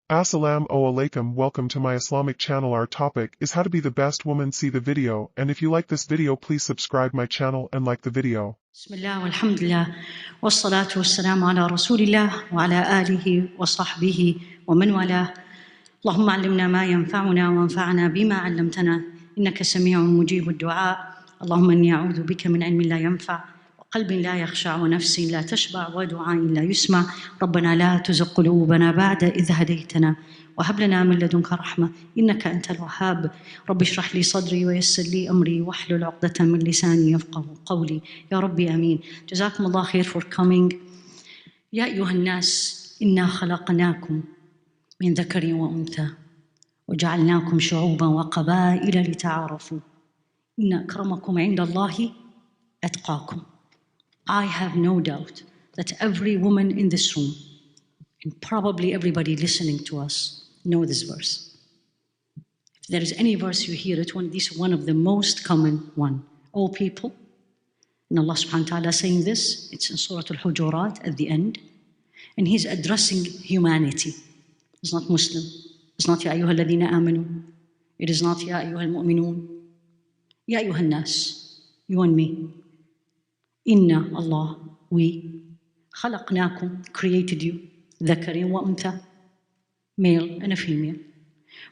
Assalamu alaikum, welcome to my Islamic channel. Our topic is how to be the best woman. See the video, and if you like this video please subscribe my channel and like the video. Bismillah walhamdulillah wassalatu wassalamu ala rasulillah wa ala alihi wa sahbihi wa man wala. Allahumma allimna ma yanfa'una wa anfa'na bima 'allamtana innaka sami'un mujibud du'a. Allahumma inni a'udhu bika min 'ilmin la yanfa' قلب لا يخشع ونفس لا تشبع ودعاء لا يسمع ربنا لا تزغ قلوبنا بعد إذ هديتنا وهب لنا من لدنك رحمة إنك أنت الوهاب رب اشرح لي صدري ويسر لي أمري واحلل عقدة من لساني يفقهوا قولي يا ربي آمين. جزاكم الله خير for coming. يا أيها الناس إنا خلقناكم من ذكر وأنثى وجعلناكم شعوبا وقبائل لتعارفوا إن أكرمكم عند الله أتقاكم. I have no doubt that every woman in this room, and probably everybody listening to us, know this verse. If there is any verse you hear it, this is one of the most common one. O people, and Allah subhanahu wa ta'ala saying this, it's in Surah Al-Hujurat at the end, and He's addressing humanity. It's not Muslim. It's not Ya ayyuha alladhina amanu. It is not Ya ayyuha al-mu'minun. Ya ayyuha al-nas, you and me. Inna Allah, we, khalaqnakum, created you, ذكر وأنثى, male and a female.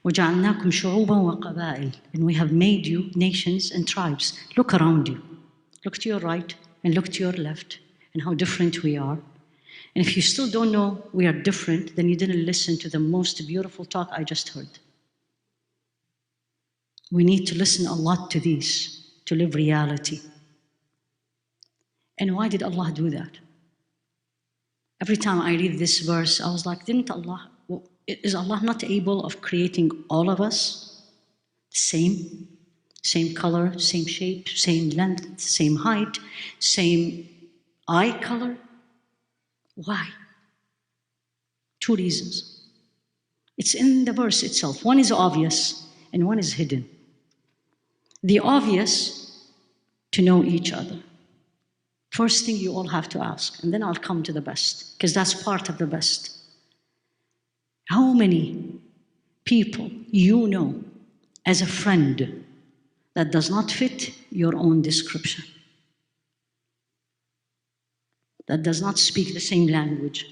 وجعلناكم شعوبا وقبائل, and we have made you nations and tribes. Look around you. Look to your right and look to your left, and how different we are. And if you still don't know we are different, then you didn't listen to the most beautiful talk I just heard. We need to listen a lot to these to live reality. And why did Allah do that? Every time I read this verse, I was like, is Allah not able of creating all of us? Same color, same shape, same length, same height, same eye color? Why? Two reasons. It's in the verse itself. One is obvious and one is hidden. The obvious, to know each other. First thing you all have to ask, and then I'll come to the best, because that's part of the best. How many people you know as a friend that does not fit your own description? That does not speak the same language,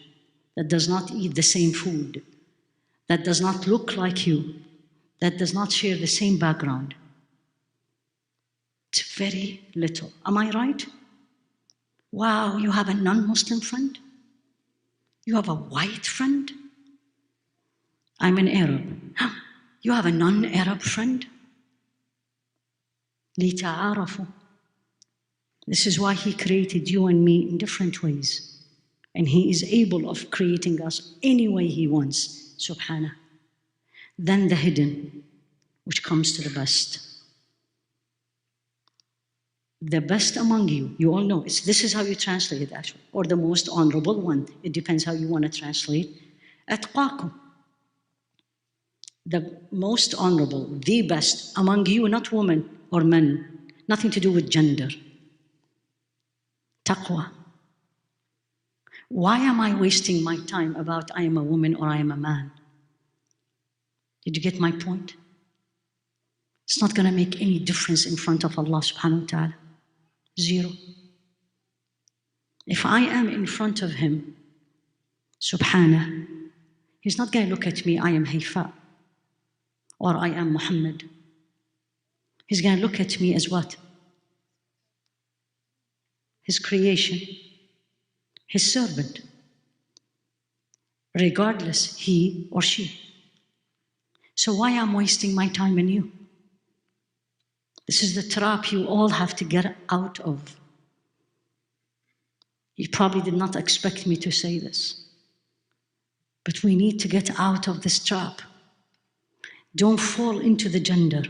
that does not eat the same food, that does not look like you, that does not share the same background? It's very little. Am I right? Wow, you have a non-Muslim friend? You have a white friend? I'm an Arab. You have a non-Arab friend? لِتَعَارَفُوا. This is why He created you and me in different ways. And He is able of creating us any way He wants, subhanah. Then the hidden, which comes to the best. The best among you, you all know, this is how you translate it actually, or the most honorable one. It depends how you want to translate. أَتْقَاكُمْ. The most honorable, the best among you, not women or men, nothing to do with gender. Taqwa. Why am I wasting my time about I am a woman or I am a man? Did you get my point? It's not going to make any difference in front of Allah subhanahu wa ta'ala. Zero. If I am in front of Him, subhanah, He's not going to look at me, I am Haifa, or I am Muhammad. He's going to look at me as what? His creation, His servant, regardless he or she. So why am I wasting my time in you? This is the trap you all have to get out of. You probably did not expect me to say this, but we need to get out of this trap. Don't fall into the gender.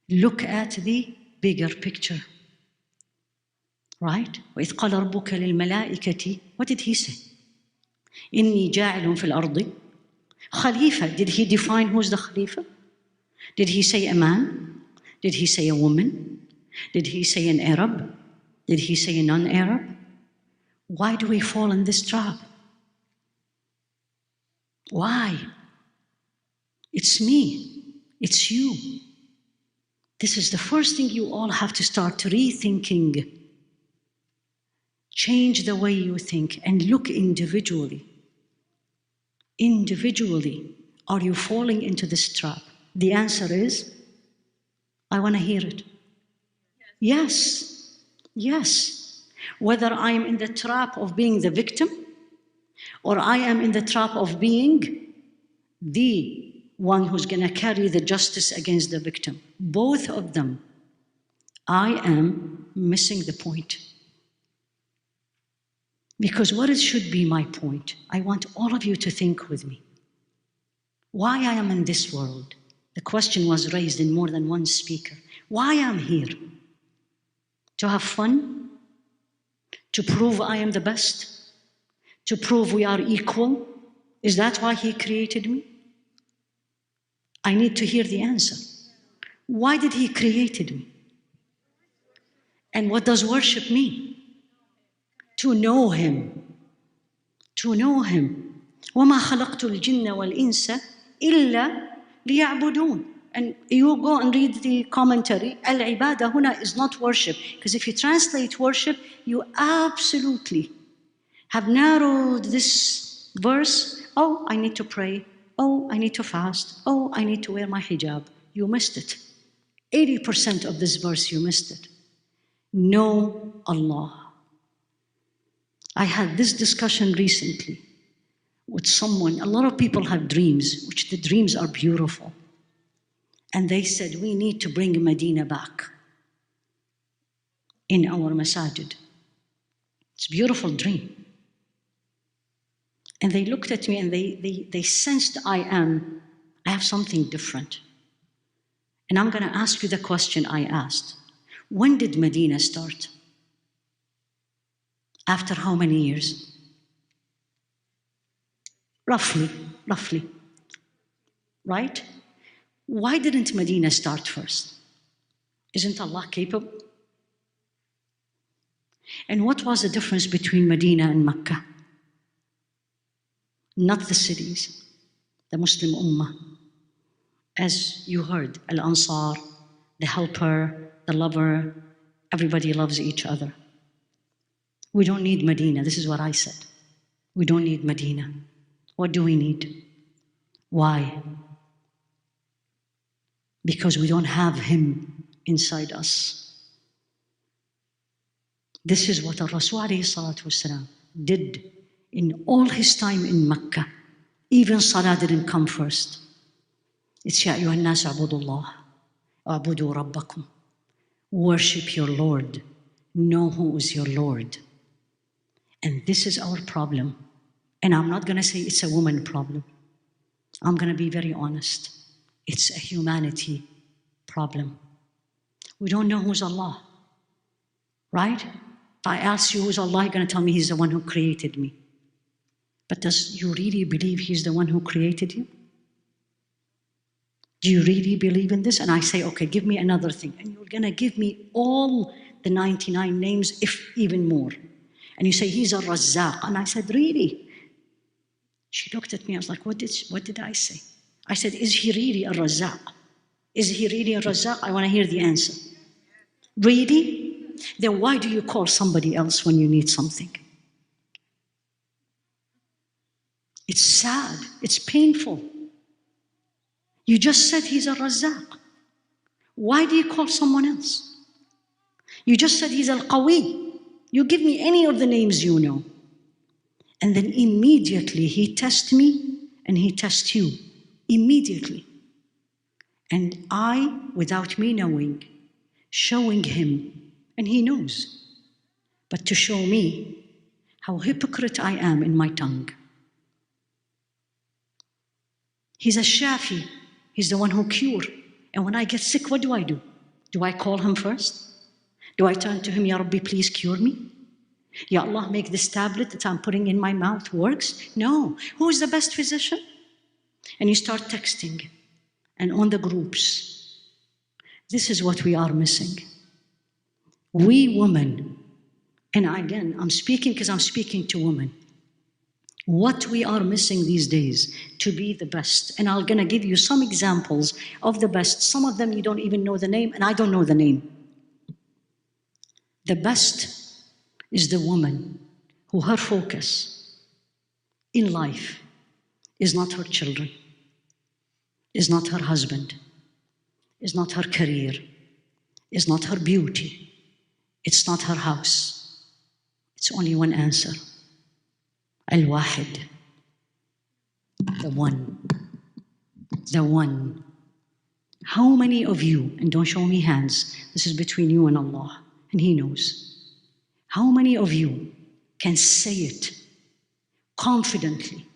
Look at the bigger picture. Right? وَإِذْ قَالَ رَبُّكَ لِلْمَلَائِكَةِ. What did He say? إِنِّي جَاعِلٌ فِي الْأَرْضِ Khalifa. Did He define who's the Khalifa? Did He say a man? Did He say a woman? Did He say an Arab? Did He say a non-Arab? Why do we fall in this trap? Why? It's me. It's you. This is the first thing you all have to start rethinking. Change the way you think and look individually. Individually, are you falling into this trap? The answer is, I want to hear it. Yes. Yes. Whether I am in the trap of being the victim or I am in the trap of being the one who's going to carry the justice against the victim. Both of them, I am missing the point. Because what it should be my point, I want all of you to think with me. Why I am in this world? The question was raised in more than one speaker. Why I'm here? To have fun? To prove I am the best? To prove we are equal? Is that why He created me? I need to hear the answer. Why did He create me? And what does worship mean? To know Him. To know Him. وَمَا خَلَقْتُ الْجِنَّ وَالْإِنسَ إِلَّا لِيَعْبُدُونَ. And you go and read the commentary. Al-ibada huna is not worship. Because if you translate worship, you absolutely have narrowed this verse. Oh, I need to pray. Oh, I need to fast. Oh, I need to wear my hijab. You missed it. 80% of this verse, you missed it. Know Allah. I had this discussion recently with someone. A lot of people have dreams, which the dreams are beautiful. And they said, we need to bring Medina back in our masajid. It's a beautiful dream. And they looked at me and they sensed I have something different. And I'm going to ask you the question I asked. When did Medina start? After how many years? Roughly. Right? Why didn't Medina start first? Isn't Allah capable? And what was the difference between Medina and Mecca? Not the cities, the Muslim Ummah. As you heard, Al-Ansar, the helper, the lover, everybody loves each other. We don't need Medina. This is what I said. We don't need Medina. What do we need? Why? Because we don't have Him inside us. This is what Rasul ﷺ did in all his time in Mecca. Even Salah didn't come first. It's Ya ayyuhan nas a'budullah, a'budu rabbakum. Worship your Lord. Know who is your Lord. And this is our problem. And I'm not going to say it's a woman problem. I'm going to be very honest. It's a humanity problem. We don't know who's Allah, right? If I ask you who's Allah, you're going to tell me He's the one who created me. But does you really believe He's the one who created you? Do you really believe in this? And I say, okay, give me another thing. And you're going to give me all the 99 names, if even more. And you say, He's a Razzaq. And I said, really? She looked at me. I was like, what did I say? I said, is He really a Razzaq? Is He really a Razzaq? I want to hear the answer. Really? Then why do you call somebody else when you need something? It's sad. It's painful. You just said He's a Razzaq. Why do you call someone else? You just said He's Al-Qawi. You give me any of the names you know. And then immediately He tests me and He tests you. Immediately. And I, without me knowing, showing Him, and He knows, but to show me how hypocrite I am in my tongue. He's a Shafi. He's the one who cures. And when I get sick, what do? Do I call Him first? Do I turn to Him, Ya Rabbi, please cure me? Ya Allah, make this tablet that I'm putting in my mouth works? No. Who is the best physician? And you start texting and on the groups. This is what we are missing. We women, and again, I'm speaking because I'm speaking to women. What we are missing these days to be the best. And I'm going to give you some examples of the best. Some of them you don't even know the name, and I don't know the name. The best is the woman who her focus in life is not her children, is not her husband, is not her career, is not her beauty, it's not her house. It's only one answer. Al-Wahid. The one. The one. How many of you, and don't show me hands, this is between you and Allah, and He knows. How many of you can say it confidently,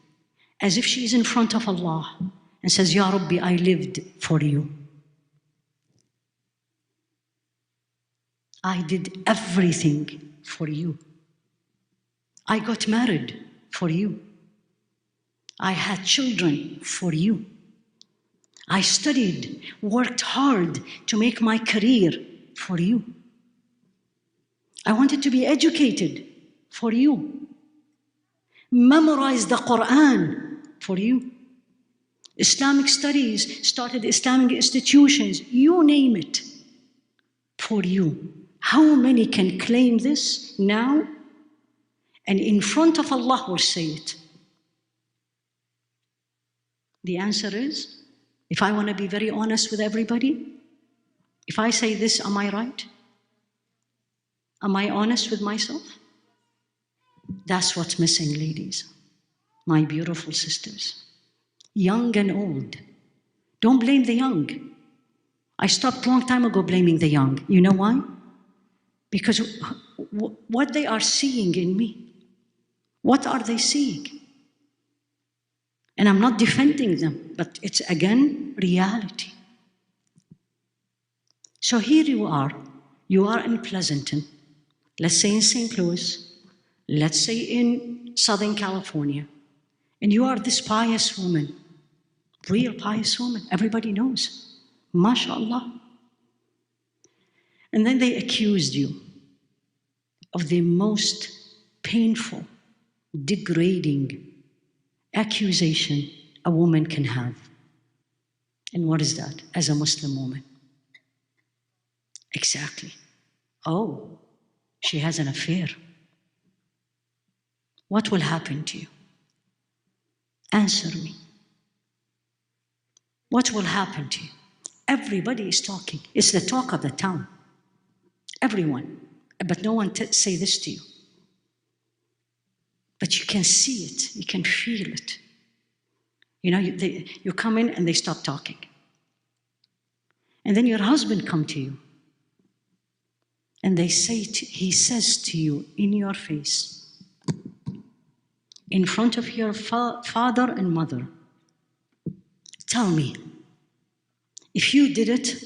as if she is in front of Allah and says, Ya Rabbi, I lived for you. I did everything for you. I got married for you. I had children for you. I studied, worked hard to make my career for you. I wanted to be educated for you. Memorized the Quran for you. Islamic studies, started Islamic institutions, you name it, for you. How many can claim this now and in front of Allah will say it? The answer is, if I want to be very honest with everybody, if I say this, am I right? Am I honest with myself? That's what's missing, ladies, my beautiful sisters, young and old. Don't blame the young. I stopped a long time ago blaming the young. You know why? Because what they are seeing in me, what are they seeing? And I'm not defending them, but it's again reality. So here you are in Pleasanton, let's say in St. Louis, let's say in Southern California, and you are this pious woman, real pious woman, everybody knows, mashallah. And then they accused you of the most painful, degrading accusation a woman can have. And what is that as a Muslim woman? Exactly. Oh, she has an affair. What will happen to you? Answer me. What will happen to you? Everybody is talking. It's the talk of the town. Everyone. But no one say this to you. But you can see it. You can feel it. You know, you come in and they stop talking. And then your husband come to you. And he says to you in your face, in front of your father and mother, tell me, if you did it,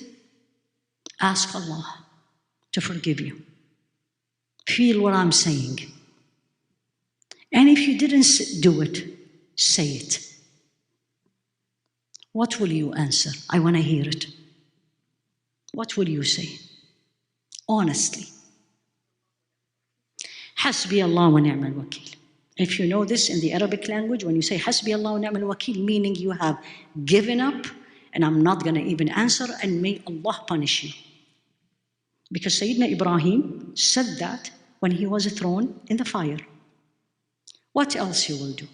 ask Allah to forgive you. Feel what I'm saying. And if you didn't do it, say it. What will you answer? I want to hear it. What will you say? Honestly. Hasbi Allah wa ni'mal wakil. If you know this in the Arabic language, when you say Hasbi Allah wa ni'mal wakil, meaning you have given up and I'm not going to even answer and may Allah punish you. Because Sayyidina Ibrahim said that when he was thrown in the fire. What else you will do?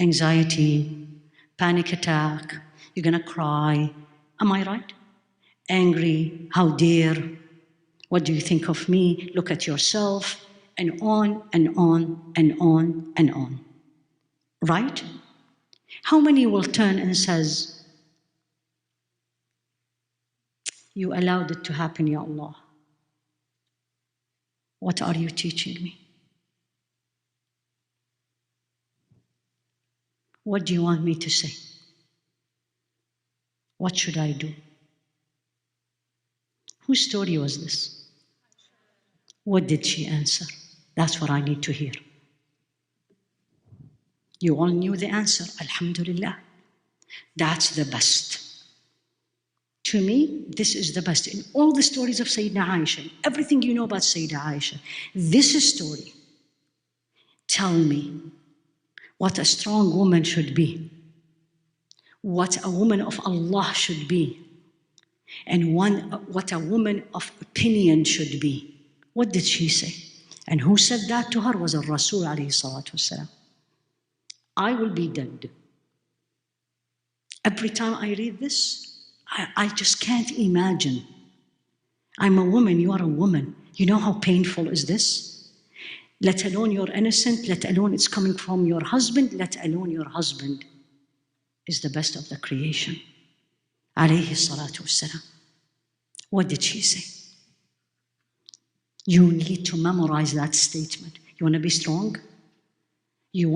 Anxiety, panic attack, you're going to cry. Am I right? Angry, how dare, what do you think of me? Look at yourself, and on and on and on and on. Right? How many will turn and says, you allowed it to happen, Ya Allah. What are you teaching me? What do you want me to say? What should I do? Whose story was this? What did she answer? That's what I need to hear. You all knew the answer, alhamdulillah. That's the best. To me, this is the best. In all the stories of Sayyidina Aisha, everything you know about Sayyidina Aisha, this story, tell me, what a strong woman should be, what a woman of Allah should be, and what a woman of opinion should be. What did she say? And who said that to her was Rasul alayhi salatu wasalam. I will be dead. Every time I read this, I just can't imagine. I'm a woman, you are a woman. You know how painful is this? Let alone you're innocent, let alone it's coming from your husband, let alone your husband is the best of the creation. Alayhi salatu wasalam. What did she say? You need to memorize that statement. You want to be strong? You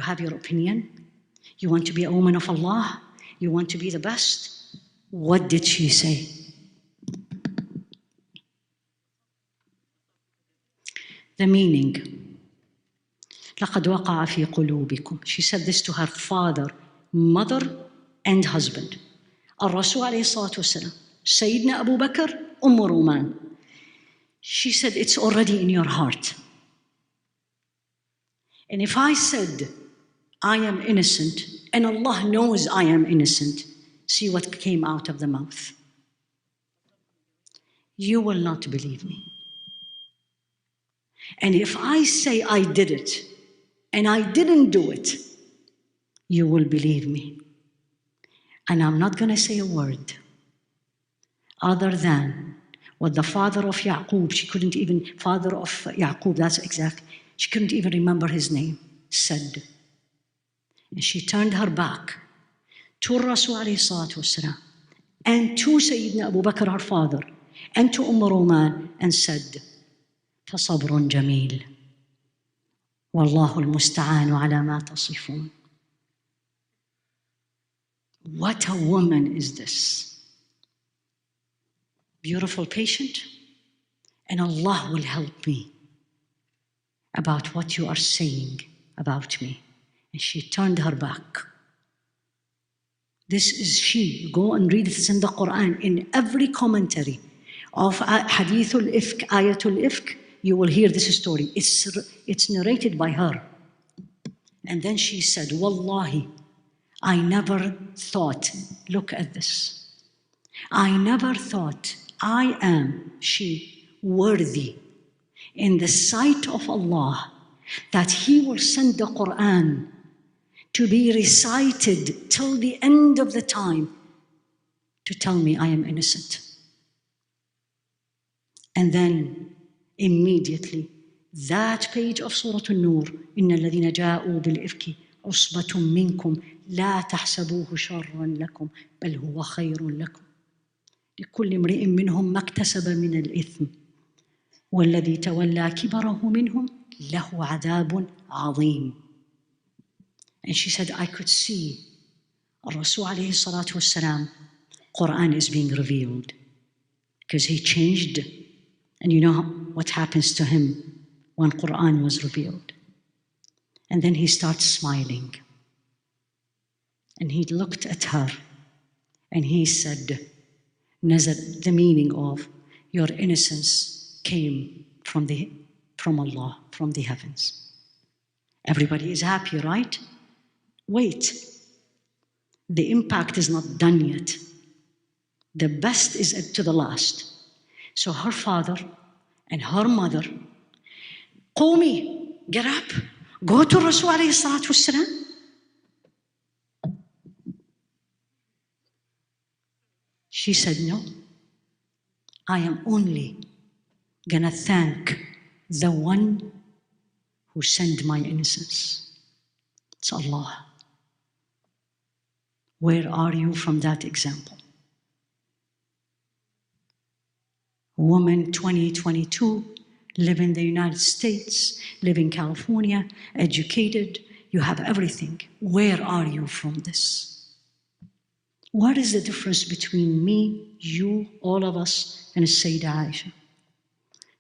have your opinion? You want to be a woman of Allah? You want to be the best? What did she say? The meaning. لَقَدْ وَقَعَ فِي قُلُوبِكُمْ. She said this to her father, mother, and husband. Al-Rasul alayhi salatu wasalam. Sayyidina Abu Bakr, Ruman. She said, it's already in your heart. And if I said, I am innocent, and Allah knows I am innocent, see what came out of the mouth. You will not believe me. And if I say I did it, and I didn't do it, you will believe me. And I'm not going to say a word other than what the father of Yaqub, father of Yaqub, that's exactly, she couldn't even remember his name, said. And she turned her back to Rasul alayhi salatu wasalam, and to Sayyidina Abu Bakr, her father, and to Ruman, and said, فَصَبْرٌ جَمِيلٌ وَاللَّهُ الْمُسْتَعَانُ عَلَى مَا تَصِفُونَ. What a woman is this? Beautiful, patient, and Allah will help me about what you are saying about me. And she turned her back. This is she. Go and read it. It's in the Quran. In every commentary of Hadithul Ifk, Ayatul Ifk, you will hear this story. It's narrated by her. And then she said, Wallahi, I never thought, look at this. I never thought I am, she, worthy in the sight of Allah that He will send the Quran to be recited till the end of the time to tell me I am innocent. And then immediately, that page of Surah An-Nur, إِنَّ الَّذِينَ جَاءُوا بِالْإِفْكِ عُصْبَةٌ مِّنكُمْ لَا تَحْسَبُوهُ شَرًّا لَكُمْ بَلْ هُوَ خَيْرٌ لَكُمْ لكل امرئ منهم ما اكتسب من الإثم والذي تولى كبره منهم له عذاب عظيم. And she said, I could see Rasul alayhi salatu wasalam, Quran is being revealed because he changed. And you know what happens to him when Quran was revealed. And then he starts smiling. And he looked at her and he said, Nazar, the meaning of your innocence came from Allah, from the heavens. Everybody is happy, right? Wait, the impact is not done yet. The best is to the last. So her father and her mother, Qumi, get up, go to Rasul alayhi salatu wasalam. She said, no, I am only gonna thank the one who sent my innocence. It's Allah. Where are you from that example? Woman, 2022, live in the United States, live in California, educated, you have everything. Where are you from this? What is the difference between me, you, all of us, and Sayyidah Aisha?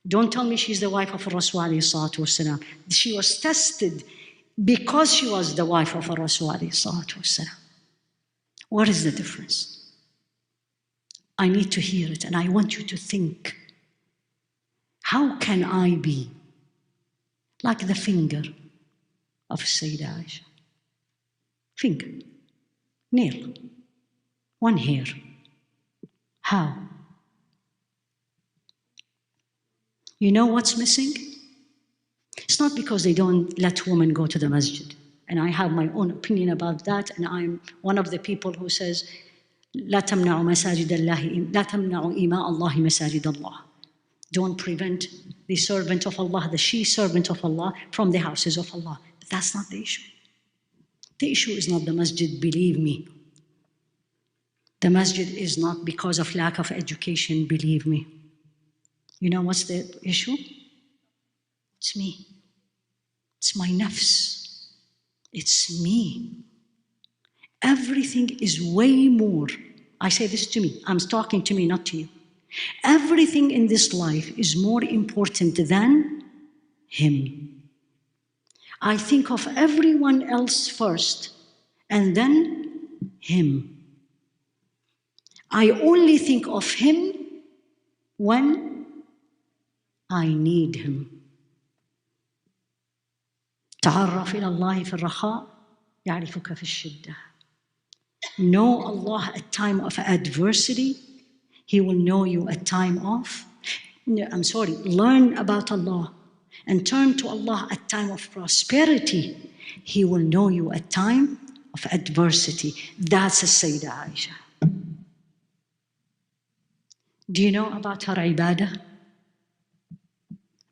Don't tell me she's the wife of Rasul alayhi salatu wasalam. She was tested because she was the wife of Rasul alayhi salatu wasalam. What is the difference? I need to hear it, and I want you to think. How can I be like the finger of Sayyidah Aisha. Finger, nail, one hair. How? You know what's missing? It's not because they don't let women go to the masjid. And I have my own opinion about that, and I'm one of the people who says, لا تمنعوا مساجد الله لا تمنعوا إماء الله مساجد الله. Don't prevent the servant of Allah, the she servant of Allah, from the houses of Allah. But that's not the issue. The issue is not the masjid, believe me. The masjid is not because of lack of education, believe me. You know what's the issue? It's me. It's my nafs. It's me. Everything is way more. I say this to me. I'm talking to me, not to you. Everything in this life is more important than him. I think of everyone else first, and then him. I only think of him when I need him. تعرف إلى الله في الرخاء يعرفك في الشدة. Know Allah at time of adversity, He will know you at time of, learn about Allah and turn to Allah at time of prosperity. He will know you at time of adversity. That's a Sayyidah Aisha. Do you know about her ibadah?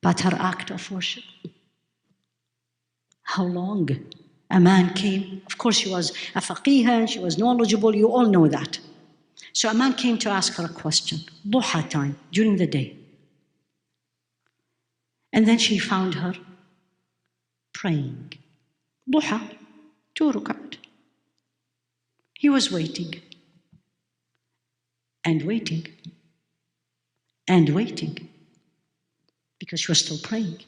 About her act of worship? How long? A man came. Of course, she was a faqihah, she was knowledgeable, you all know that. So a man came to ask her a question, duha time, during the day. And then she found her praying. Duha, 2 rukat. He was waiting and waiting and waiting because she was still praying.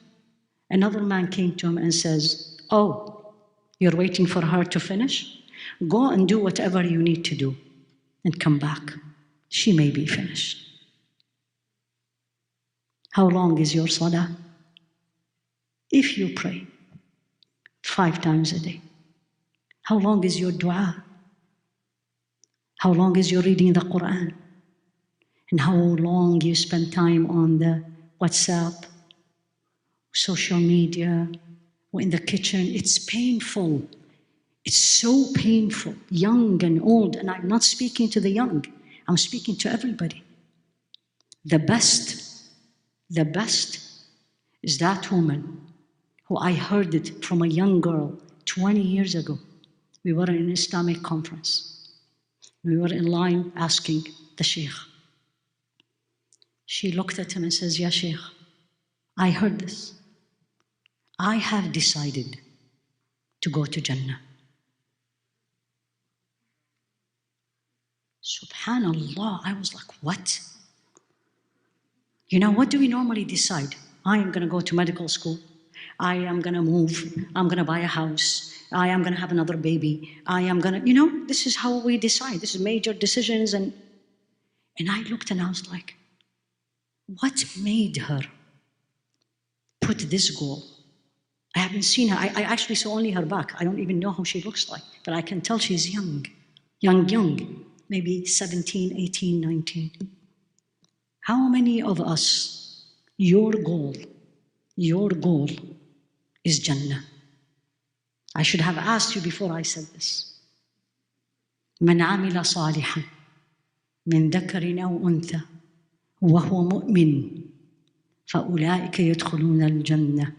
Another man came to him and says, oh, you're waiting for her to finish? Go and do whatever you need to do and come back. She may be finished. How long is your salah? If you pray 5 times a day. How long is your dua? How long is your reading the Quran? And how long you spend time on the WhatsApp, social media, or in the kitchen? It's painful. It's so painful, young and old. And I'm not speaking to the young. I'm speaking to everybody. The best is that woman who I heard it from a young girl 20 years ago. We were in an Islamic conference. We were in line asking the Sheikh. She looked at him and says, Ya Sheikh, I heard this. I have decided to go to Jannah. Subhanallah, I was like, what? You know, what do we normally decide? I am going to go to medical school. I am going to move. I'm going to buy a house. I am going to have another baby. I am going to, this is how we decide. This is major decisions. And I looked and I was like, what made her put this goal? I haven't seen her. I actually saw only her back. I don't even know how she looks like. But I can tell she's young. Maybe 17, 18, 19. How many of us, your goal is Jannah? I should have asked you before I said this. من عمل صالحا من ذكر أو أنثى وهو مؤمن فأولئك يدخلون الجنة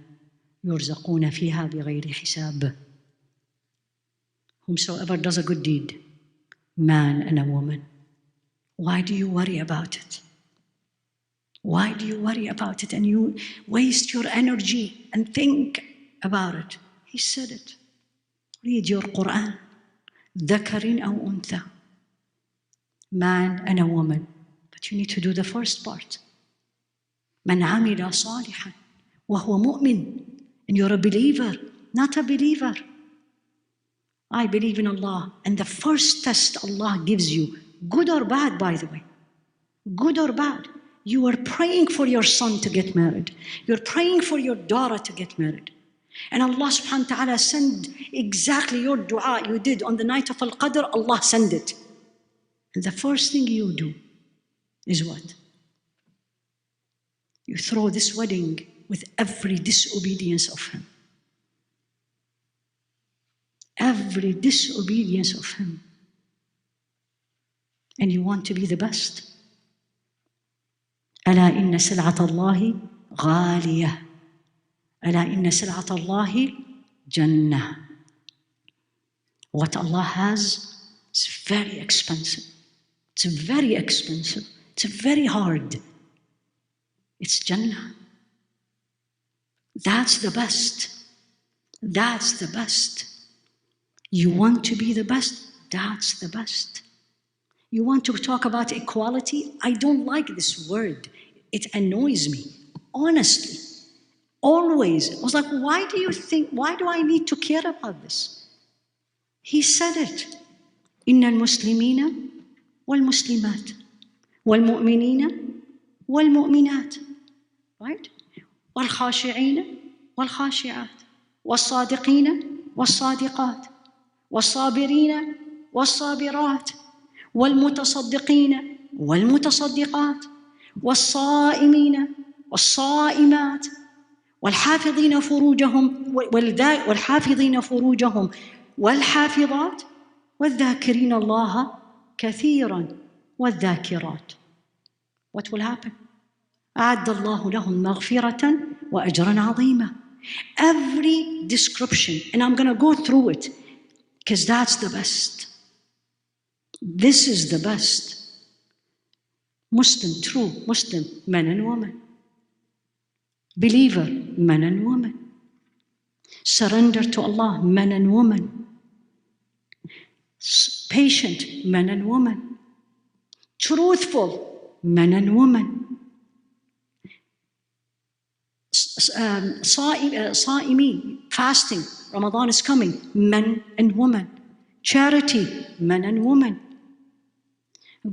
يرزقون فيها بغير حساب. Whomsoever does a good deed, man and a woman. Why do you worry about it? Why do you worry about it and you waste your energy and think about it? He said it. Read your Quran. ذكر أو أنثى. Man and a woman. But you need to do the first part. من عمل صالحا وهو مؤمن. And you're a believer, not a believer. I believe in Allah. And the first test Allah gives you, good or bad, by the way, good or bad, you are praying for your son to get married. You're praying for your daughter to get married. And Allah subhanahu wa ta'ala send exactly your dua you did on the night of Al-Qadr, Allah send it. And the first thing you do is what? You throw this wedding with every disobedience of him. Every disobedience of him. And you want to be the best. ألا إن سلعة الله غالية. ألا إن سلعة الله جنة. What Allah has is very expensive. It's very expensive. It's very hard. It's Jannah. That's the best. That's the best. You want to be the best? That's the best. You want to talk about equality? I don't like this word. It annoys me, honestly. Always. I was like, why do I need to care about this? He said it. إن المسلمين والمسلمات والمؤمنين والمؤمنات. Right? والخاشعين والخاشعات والصادقين والصادقات والصابرين والصابرات والمتصدقين والمتصدقات والصائمين والصائمات والحافظين فروجهم والحافظين فروجهم والحافظات والذاكرين الله كثيرا والذاكرات. What will happen? أعد الله لهم مغفرة وأجرا عظيما. Every description, and I'm going to go through it because that's the best. This is the best. Muslim, true Muslim, men and women. Believer, men and women. Surrender to Allah, men and women. Patient, men and women. Truthful, men and women. Saimi, fasting, Ramadan is coming, men and women. Charity, men and women.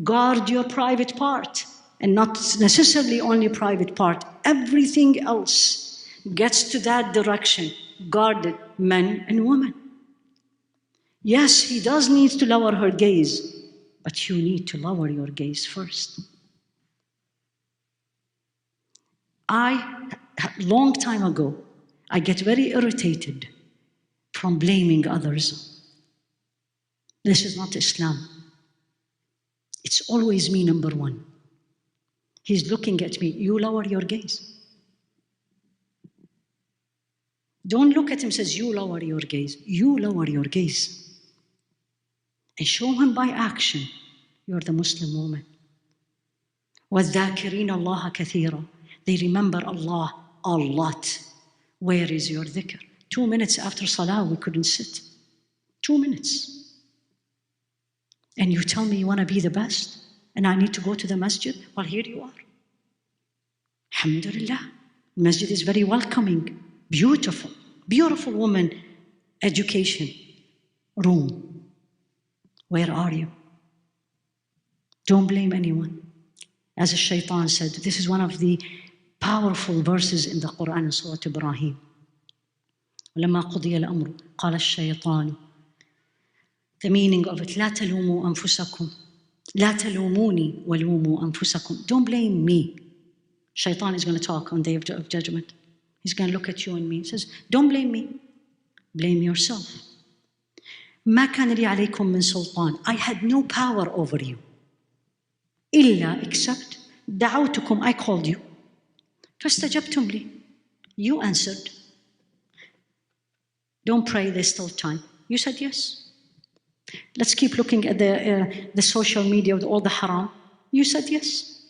Guard your private part, and not necessarily only private part. Everything else gets to that direction. Guarded, men and women. Yes, he does need to lower her gaze, but you need to lower your gaze first. Long time ago, I get very irritated from blaming others. This is not Islam. It's always me, number one. He's looking at me. You lower your gaze. Don't look at him and says, you lower your gaze. You lower your gaze. And show him by action, you're the Muslim woman. وَالذَّاكِرِينَ اللَّهَ كَثِيرًا. They remember Allah a lot. Where is your dhikr? 2 minutes after salah, we couldn't sit. 2 minutes. And you tell me you want to be the best, and I need to go to the masjid? Well, here you are. Alhamdulillah. The masjid is very welcoming, beautiful, beautiful woman, education, room. Where are you? Don't blame anyone. As the shaitan said, this is one of the powerful verses in the Quran in Surah Ibrahim. ولما قضي الأمر قال الشيطان. The meaning of it, لا تلوموا أنفسكم لا تلوموني ولوموا أنفسكم. Don't blame me. Shaitan is going to talk on the day of judgment. He's going to look at you and me. He says, don't blame me. Blame yourself. ما كان لي عليكم من سلطان. I had no power over you. إلا except دعوتكم. I called you. فاستجبتم لي. You answered. Don't pray, there's still time. You said yes. Let's keep looking at the social media with all the haram. You said yes.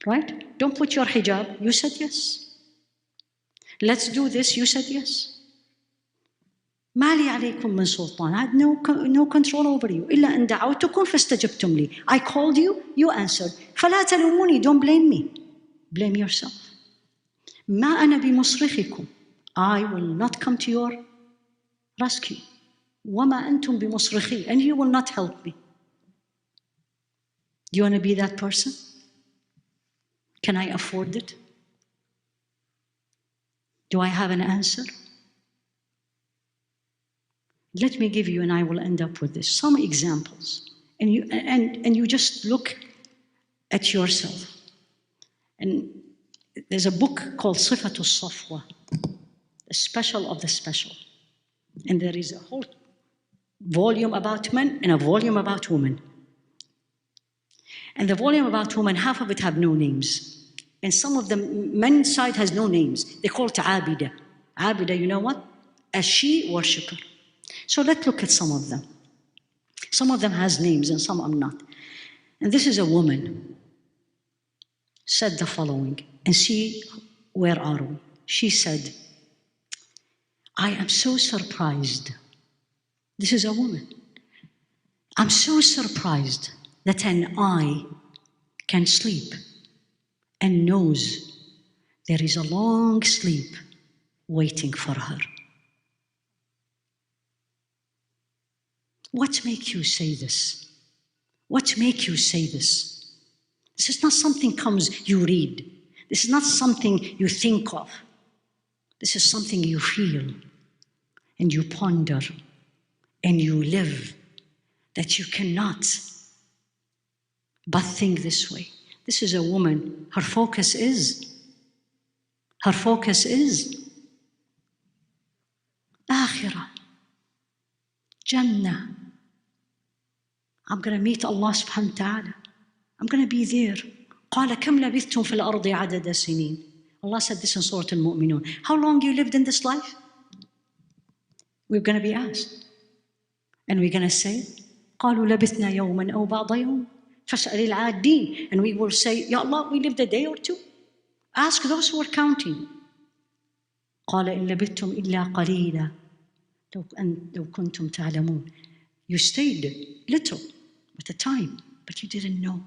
Right? Don't put your hijab. You said yes. Let's do this. You said yes. ما لي عليكم من سلطان. I had no control over you. إلا أن دعوتكم فاستجبتم لي. I called you. You answered. فلا تلوموني. Don't blame me. Blame yourself. ما أنا بمصرخكم. I will not come to your rescue. وما أنتم بمصرخي. And you will not help me. Do you want to be that person? Can I afford it? Do I have an answer? Let me give you, and I will end up with this, some examples. And you just look at yourself. And there's a book called Sifatu Safwa, the special of the special. And there is a whole volume about men and a volume about women. And the volume about women, half of it have no names. And some of the men's side has no names. They call it Abida. Abida, you know what? A she worshipper. So let's look at some of them. Some of them has names and some are not. And this is a woman, said the following, and see, where are we? She said, I am so surprised. This is a woman. I'm so surprised that an eye can sleep and knows there is a long sleep waiting for her. What makes you say this? What makes you say this? This is not something comes you read. This is not something you think of. This is something you feel and you ponder and you live, that you cannot but think this way. This is a woman, her focus is Akhirah, Jannah. I'm going to meet Allah subhanahu wa ta'ala. I'm going to be there. قال كم لبثتم في الأرض عدد سنين. Allah said this in Surah Al-Mu'minun. How long you lived in this life? We're going to be asked. And we're going to say, قالوا لبثنا يوما أو بعض يوم فاسأل العادين. And we will say, Ya Allah, we lived a day or two. Ask those who are counting. قال إن لبثتم إلا قليلا لو كنتم تعلمون. You stayed little with the time, but you didn't know.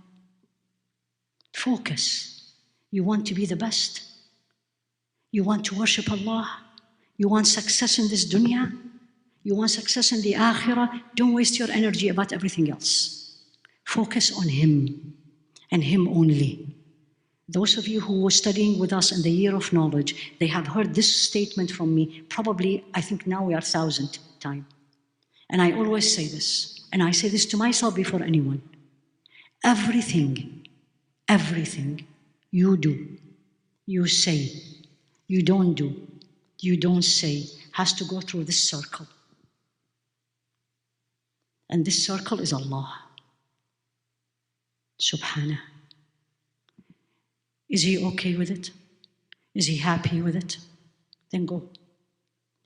Focus. You want to be the best. You want to worship Allah. You want success in this dunya. You want success in the akhirah. Don't waste your energy about everything else. Focus on Him and Him only. Those of you who were studying with us in the year of knowledge, they have heard this statement from me, probably, I think now we are 1,000th time. And I always say this, and I say this to myself before anyone. Everything you do, you say, you don't do, you don't say, has to go through this circle. And this circle is Allah. Subhanah. Is He okay with it? Is He happy with it? Then go.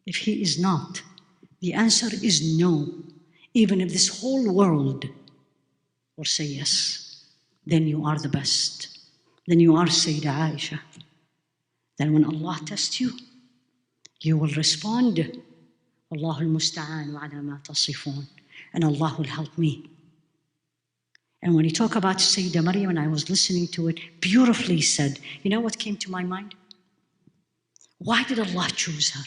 If He is not, the answer is no. Even if this whole world will say yes, then you are the best. Then you are Sayyidah Aisha. Then when Allah tests you, you will respond, Allahul Musta'an wa ala ma tasifun. And Allah will help me. And when you talk about Sayyidah Maryam, and I was listening to it, beautifully said, you know what came to my mind? Why did Allah choose her?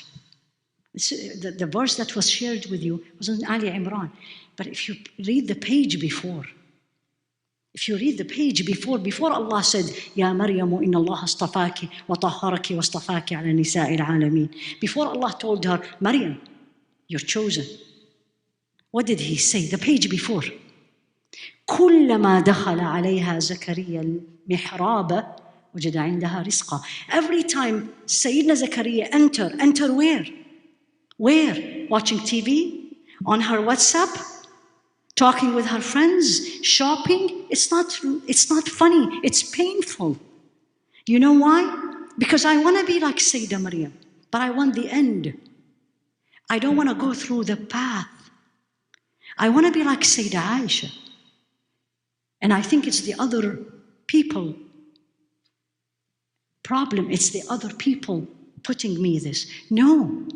The verse that was shared with you was in Ali Imran. But if you read the page before, before Allah said, Ya Maryamu, inna Allah astafaki wa tahharaki wa astafaki ala nisa'il alameen. Before Allah told her, Maryam, you're chosen. What did He say? The page before. كلما دخل عليها زكريا المحراب وجد عندها رزقا. Every time Sayyidina Zakaria enter where? Where? Watching TV? On her WhatsApp? Talking with her friends? Shopping? It's not funny. It's painful. You know why? Because I want to be like Sayyidah Maryam, but I want the end. I don't want to go through the path. I want to be like Sayyidah Aisha. And I think it's the other people problem. It's the other people putting me this. No,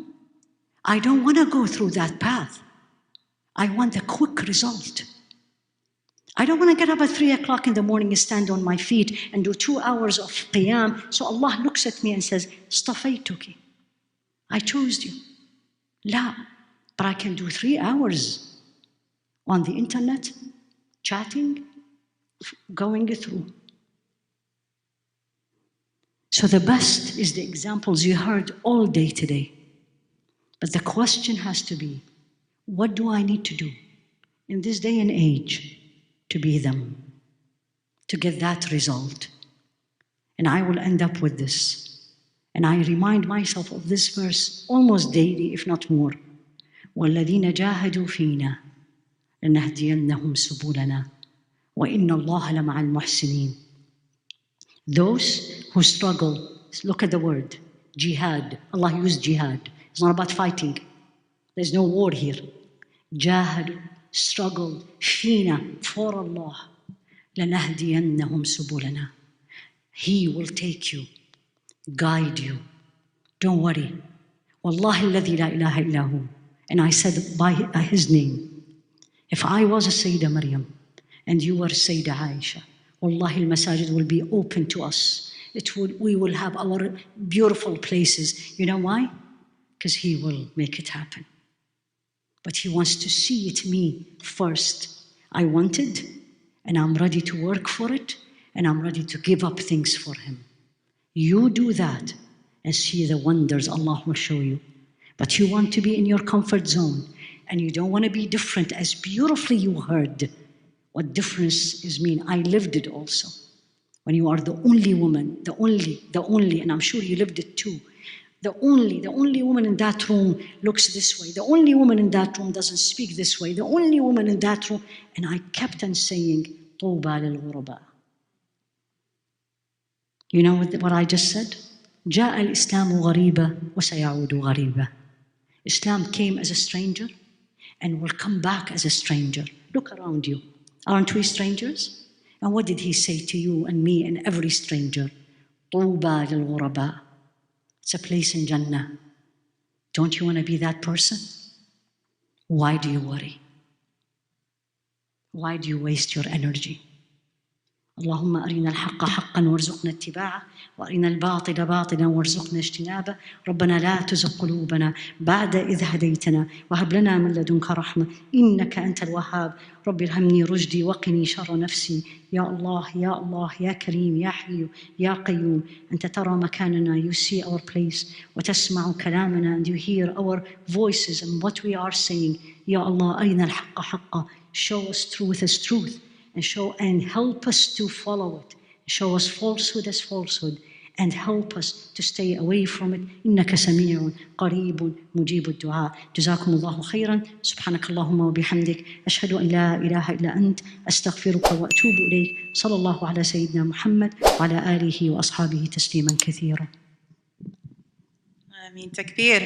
I don't want to go through that path. I want a quick result. I don't want to get up at 3 o'clock in the morning and stand on my feet and do 2 hours of qiyam. So Allah looks at me and says, Stafaytuki. I chose you. La, but I can do 3 hours on the internet, chatting, going through. So the best is the examples you heard all day today. But the question has to be, what do I need to do in this day and age to be them, to get that result? And I will end up with this. And I remind myself of this verse almost daily, if not more. وَالَّذِينَ جَاهَدُوا فِينَا لَنَهْدِيَنَّهُمْ سُبُلَنَا وَإِنَّ اللَّهَ لَمَعَ الْمُحْسِنِينَ. Those who struggle, look at the word, jihad. Allah used jihad. It's not about fighting. There's no war here. Jahad, struggled, فينا, for Allah. لَنَهْدِيَنَّهُمْ سُبُلَنَا. He will take you, guide you. Don't worry. Wallahi alladhi la ilaha illahu. And I said by his name, if I was a Sayyidah Maryam and you were Sayyidah Aisha, Wallahi al-masajid will be open to us. We will have our beautiful places. You know why? Because he will make it happen. But he wants to see it me first. I want it, and I'm ready to work for it, and I'm ready to give up things for him. You do that and see the wonders Allah will show you. But you want to be in your comfort zone, and you don't want to be different, as beautifully you heard what difference is mean. I lived it also. When you are the only woman, the only, and I'm sure you lived it too. The only woman in that room looks this way. The only woman in that room doesn't speak this way. The only woman in that room, and I kept on saying, طوبى للغرباء. You know what I just said? جاء الإسلام غريبا وسيعود غريبا. Islam came as a stranger and will come back as a stranger. Look around you. Aren't we strangers? And what did he say to you and me and every stranger? طوبى للغرباء. It's a place in Jannah. Don't you want to be that person? Why do you worry? Why do you waste your energy? اللهم أرنا الحق حقا وارزقنا اتباعه وأرنا الباطل باطلا وارزقنا اجتنابه ربنا لا تزغ قلوبنا بعد إذ هديتنا وهب لنا من لدنك رحمة إنك أنت الوهاب رب ارحمني رشدي وقني شر نفسي يا الله يا الله يا كريم يا حي يا قيوم أنت ترى مكاننا. You see our place وتسمع كلامنا, and you hear our voices and what we are saying. يا الله أرنا الحق حقا. Show us truth as truth, and help us to follow it. Show us falsehood as falsehood, and help us to stay away from it. إنك سميع قريب مجيب الدعاء. جزاكم الله خيرا. سبحانك اللهم وبحمدك أشهد أن لا إله إلا أنت أستغفرك وأتوب إليك. صلى الله على سيدنا محمد وعلى آله وأصحابه تسليما كثيرا. آمين. تكبير.